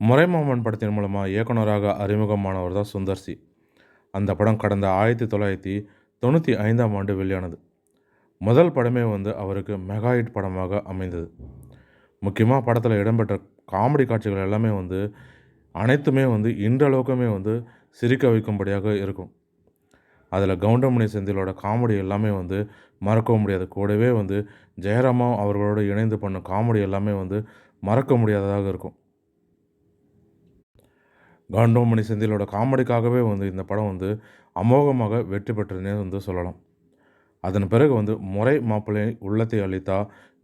முறைமாமன் படத்தின் மூலமாக இயக்குனராக அறிமுகமானவர் தான் சுந்தர் சி. அந்த படம் கடந்த 1995ஆம் ஆண்டு வெளியானது. முதல் படமே அவருக்கு மெகா ஹிட் படமாக அமைந்தது. முக்கியமாக படத்தில் இடம்பெற்ற காமெடி காட்சிகள் எல்லாமே அனைத்துமே இன்றளவுக்குமே சிரிக்க வைக்கும்படியாக இருக்கும். அதில் கவுண்டமணி செந்திலோட காமெடி எல்லாமே மறக்கவும் முடியாது. கூடவே ஜெயராமா அவர்களோடு இணைந்து பண்ண காமெடி எல்லாமே மறக்க முடியாததாக இருக்கும். கவுண்டமணி செந்திலோட காமெடிக்காகவே இந்த படம் அமோகமாக வெற்றி பெற்றதுன்னே சொல்லலாம். அதன் பிறகு முறை மாப்பிள்ளை, உள்ளத்தை அளித்தா,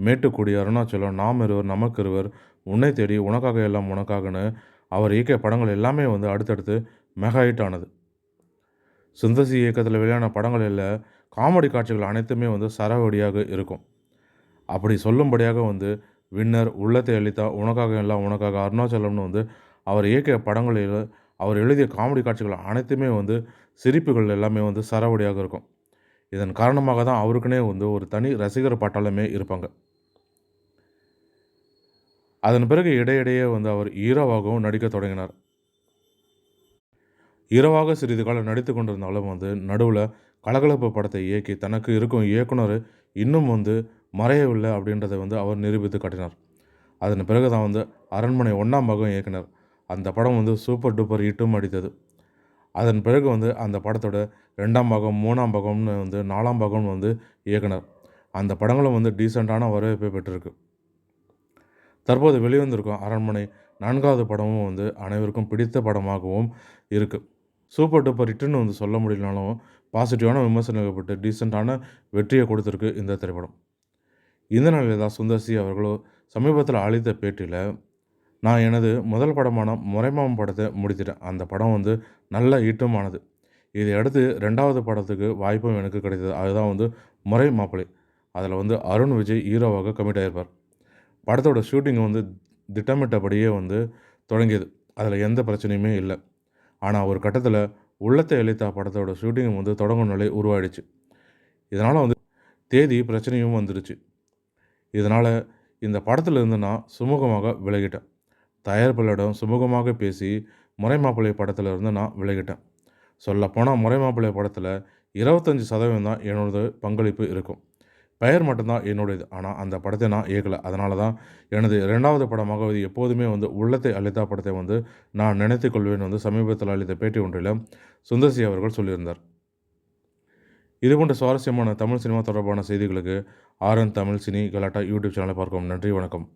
மேட்டுக்குடி, அருணாச்சலம், நாம் இருவர், நமக்கிருவர், உன்னை தேடி, உனக்காக எல்லாம் உனக்காகன்னு அவர் இயக்கிய படங்கள் எல்லாமே அடுத்தடுத்து மெகா ஹிட் ஆனது. சுந்தர் சி இயக்கத்தில் வெளியான படங்களில் காமெடி காட்சிகள் அனைத்துமே சரவெடியாக இருக்கும். அப்படி சொல்லும்படியாக வின்னர், உள்ளத்தை அளித்தா, உனக்காக எல்லாம் உனக்காக, அருணாச்சலம்னு அவர் இயக்கிய படங்களில் அவர் எழுதிய காமெடி காட்சிகள் அனைத்துமே சிரிப்புகள் எல்லாமே சரவெடியாக இருக்கும். இதன் காரணமாக தான் அவருக்குன்னே ஒரு தனி ரசிகர் பட்டாளமே இருப்பாங்க. அதன் பிறகு இடையிடையே அவர் ஹீரோவாகவும் நடிக்க தொடங்கினார். ஹீரோவாக சிறிது காலம் நடித்து கொண்டிருந்தாலும் நடுவில் கலகலப்பு படத்தை இயக்கி தனக்கு இருக்கும் இயக்குனர் இன்னும் மறையவில்லை அப்படின்றத அவர் நிரூபித்து காட்டினார். அதன் பிறகு தான் அரண்மனை 1ஆம் பாகம் இயக்கினார். அந்த படம் சூப்பர் டூப்பர் ஹிட்டும் அடித்தது. அதன் பிறகு அந்த படத்தோட 2ஆம் பாகம், 3ஆம் பாகம்னு 4ஆம் பாகம் இயக்குனர். அந்த படங்களும் டீசெண்டான வரவேற்பை பெற்றிருக்கு. தற்போது வெளிவந்திருக்கும் அரண்மனை 4வது படமும் அனைவருக்கும் பிடித்த படமாகவும் இருக்குது. சூப்பர் டூப்பர் ஹிட்டுன்னு சொல்ல முடியலனாலும் பாசிட்டிவான விமர்சனங்கள் பட்டு டீசெண்டான வெற்றியை கொடுத்துருக்கு இந்த திரைப்படம். இந்த நிலையில் தான் சுந்தர் சி அவர்களோ சமீபத்தில் அளித்த பேட்டியில், நான் எனது முதல் படமான முறைமாமன் படத்தை முடித்திட்டேன். அந்த படம் நல்ல ஹிட்டும் ஆனது. இதை அடுத்து 2வது படத்துக்கு வாய்ப்பும் எனக்கு கிடைத்தது. அதுதான் முறை மாப்பிள்ளை. அதில் அருண் விஜய் ஹீரோவாக கமிட் ஆகியிருப்பார். படத்தோட ஷூட்டிங் திட்டமிட்டபடியே தொடங்கியது. அதில் எந்த பிரச்சனையுமே இல்லை. ஆனால் ஒரு கட்டத்தில் உள்ளத்தை அளித்தா படத்தோட ஷூட்டிங் தொடங்கும் நிலை உருவாயிடுச்சு. இதனால் தேதி பிரச்சனையும் வந்துடுச்சு. இதனால் இந்த படத்துலேருந்து நான் சுமூகமாக விலகிட்டேன். தயாரிப்பாளரிடம் சுமூகமாக பேசி முறை மாப்பிள்ளை படத்தில் இருந்து நான் விலகிட்டேன். சொல்லப்போனால் முறை மாப்பிள்ளை படத்தில் 25% தான் என்னோடது பங்களிப்பு இருக்கும். பெயர் மட்டும்தான் என்னுடையது. ஆனால் அந்த படத்தை நான் இயக்கலை. அதனால தான் எனது 2வது படமாக எப்போதுமே உள்ளத்தை அளித்தா படத்தை நான் நினைத்து கொள்வேன் சமீபத்தில் அளித்த பேட்டி ஒன்றில் சுந்தர் சி அவர்கள் சொல்லியிருந்தார். இதுபோன்ற சுவாரஸ்யமான தமிழ் சினிமா தொடர்பான செய்திகளுக்கு ஆர்என் தமிழ் சினி கலாட்டா யூடியூப் சேனலை பார்க்கவும். நன்றி, வணக்கம்.